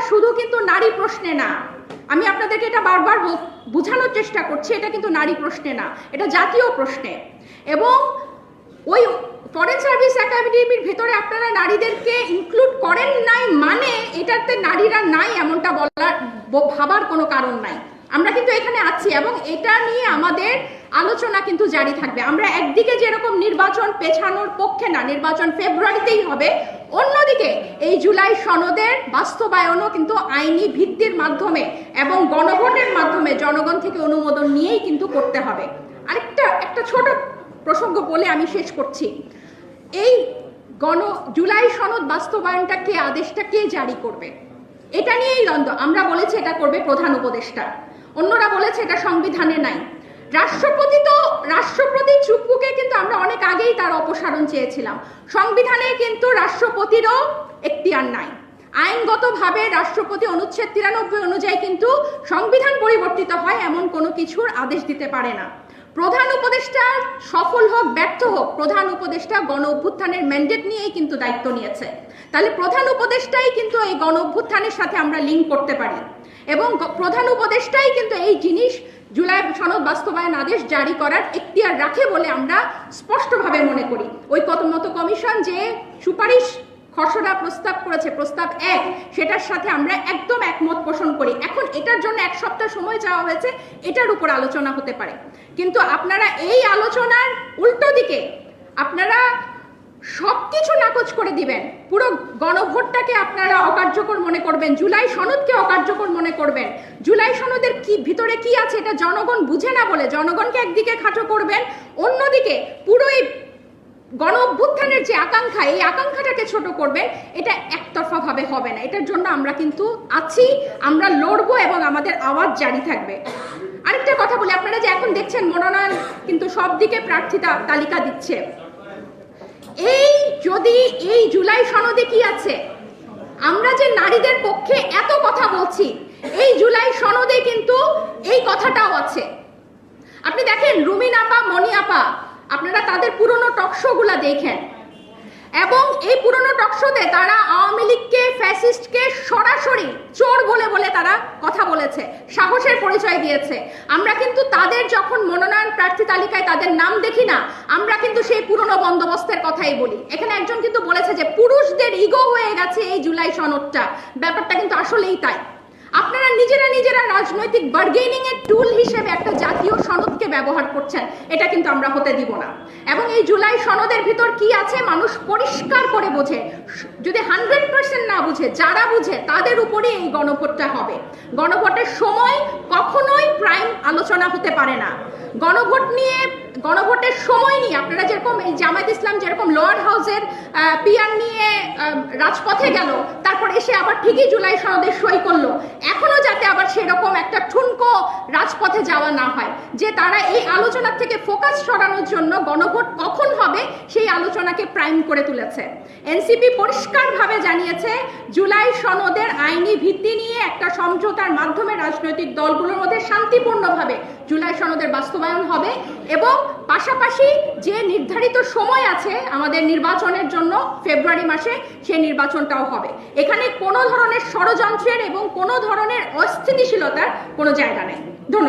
শুধু কিন্তু নারী প্রশ্নে না, আমি আপনাদেরকে এটা বারবার বোঝানোর চেষ্টা করছি, এটা কিন্তু নারী প্রশ্নে না, এটা জাতীয় প্রশ্নে। এবং ওই ফরেন সার্ভিস একাডেমির ভেতরে আপনারা নারীদেরকে ইনক্লুড করেন নাই মানে এটাতে নারীরা নাই এমনটা ভাবার কোনো কারণ নাই। আমরা কিন্তু এখানে আছি এবং এটা নিয়ে আমাদের আলোচনা কিন্তু জারি থাকবে। আমরা একদিকে যেরকম নির্বাচন পেছানোর পক্ষে না, নির্বাচন ফেব্রুয়ারিতেই হবে, অন্যদিকে এই জুলাই সনদের বাস্তবায়নও কিন্তু আইনি ভিত্তির মাধ্যমে এবং গণভোটের মাধ্যমে জনগণ থেকে অনুমোদন নিয়েই কিন্তু করতে হবে। একটা ছোট প্রসঙ্গ বলে আমি শেষ করছি। এই জুলাই সনদ বাস্তবায়নটা কে, আদেশটা কে জারি করবে, এটা নিয়েই দ্বন্দ্ব। আমরা বলেছি এটা করবে প্রধান উপদেষ্টা, অন্যরা বলেছে এটা সংবিধানে নাই। রাষ্ট্রপতি চুপ্পুকে কিন্তু আমরা অনেক আগেই তার অপসারণ চেয়েছিলাম। সংবিধানে কিন্তু রাষ্ট্রপতিরও এখতিয়ার নাই। আইনগতভাবে রাষ্ট্রপতি অনুচ্ছেদ 93 অনুযায়ী কিন্তু সংবিধান পরিবর্তিত হয় এমন কোনো কিছুর আদেশ দিতে পারে না। প্রধান উপদেষ্টা সফল হোক ব্যর্থ হোক, প্রধান উপদেষ্টা গণ অভ্যুত্থানের ম্যান্ডেট নিয়েই কিন্তু দায়িত্ব নিয়েছে। তাহলে প্রধান উপদেষ্টাই কিন্তু এই গণ অভ্যুত্থানের সাথে আমরা লিঙ্ক করতে পারি এবং প্রধান উপদেষ্টাই কিন্তু এই জিনিস জুলাই সনদ বাস্তবায়ন আদেশ জারি করার এখতিয়ার রাখে বলে আমরা স্পষ্টভাবে মনে করি। ঐকমত্য কমিশন যে সুপারিশ খসড়া প্রস্তাব করেছে, প্রস্তাব 1, সেটার সাথে আমরা একদম একমত পোষণ করি। এখন এটার জন্য 1 সপ্তাহ সময় চাওয়া হয়েছে, এটার উপর আলোচনা হতে পারে। কিন্তু আপনারা এই আলোচনার উল্টো দিকে আপনারা সবকিছু নাকচ করে দিবেন। পুরো গণভোটটাকে আপনারা অকার্যকর মনে করবেন, জুলাই সনদকে অকার্যকর মনে করবেন। জুলাই সনদের ভিতরে কি আছে এটা জনগণ বুঝে না বলে জনগণকে একদিকে খাটো করবেন, অন্যদিকে পুরো এই গণ অভ্যুত্থানের যে আকাঙ্ক্ষা, এই আকাঙ্ক্ষাটাকে ছোট করবেন। এটা একতরফা ভাবে হবে না। এটার জন্য আমরা কিন্তু আছি, আমরা লড়বো এবং আমাদের আওয়াজ জারি থাকবে। আরেকটা কথা বলি, আপনারা যে এখন দেখছেন মনোনয়ন কিন্তু সব দিকে প্রার্থীতা তালিকা দিচ্ছে, এই জুলাই সনদে কি আছে? আমরা যে নারীদের পক্ষে এত কথা বলছি, এই জুলাই সনদে কিন্তু এই কথাটাও আছে। আপনি দেখেন রুমিন আপা, মনি আপা, আপনারা তাদের পুরনো টকশো গুলা দেখেন এবং এই পুরনো টকশোতে তারা আওয়ামী লীগকে, ফ্যাসিস্টকে সরাসরি চোর বলে বলে তারা কথা বলেছে, সাহসের পরিচয় দিয়েছে। আমরা কিন্তু তাদের যখন মনোনয়ন প্রার্থী তালিকায় তাদের নাম দেখি না, আমরা কিন্তু সেই পুরনো বন্দোবস্তের কথাই বলি। এখানে একজন কিন্তু বলেছে যে পুরুষদের ইগো হয়ে গেছে এই জুলাই সনদটা, ব্যাপারটা কিন্তু আসলেই তাই। আপনারা নিজেরা রাজনৈতিক বার্গেনিং এর টুল হিসেবে একটা জাতীয় সনদকে ব্যবহার করছেন, এটা কিন্তু আমরা হতে দিব না। এবং এই জুলাই সনদের ভিতর কি আছে মানুষ পরিষ্কার করে বোঝে। যদি 100% না বুঝে, যারা বুঝে তাদের উপরে এই গণভোটটা হবে। গণভোটের সময় কখনোই প্রাইম আলোচনা হতে পারে না। গণভোটের সময় নিয়ে আপনারা যেরকম এই জামায়াত ইসলাম যেরকম লোয়ার হাউসের পিয়ার নিয়ে রাজপথে গেল, তারপর এসে আবার ঠিকই জুলাই সনদে সই করলো, এখনো যাতে আবার সেরকম একটা ঠুনকো রাজপথে যাওয়া না হয়, যে তারা এই আলোচনা থেকে ফোকাস সরানোর জন্য গণভোট কখন হবে সেই আলোচনাকে প্রাইম করে তুলেছে। এনসিপি পরিষ্কারভাবে জানিয়েছে জুলাই সনদের আইনি ভিত্তি নিয়ে একটা সমঝোতার মাধ্যমে রাজনৈতিক দলগুলোর মধ্যে শান্তিপূর্ণভাবে জুলাই সনদের বাস্তবায়ন হবে এবং পাশাপাশি যে নির্ধারিত সময় আছে আমাদের নির্বাচনের জন্য ফেব্রুয়ারি মাসে, সেই নির্বাচনটাও হবে। এখানে কোনো ধরনের ষড়যন্ত্রের এবং কোনো ধরনের অস্থিতিশীলতার কোনো জায়গা নেই। ধন্যবাদ।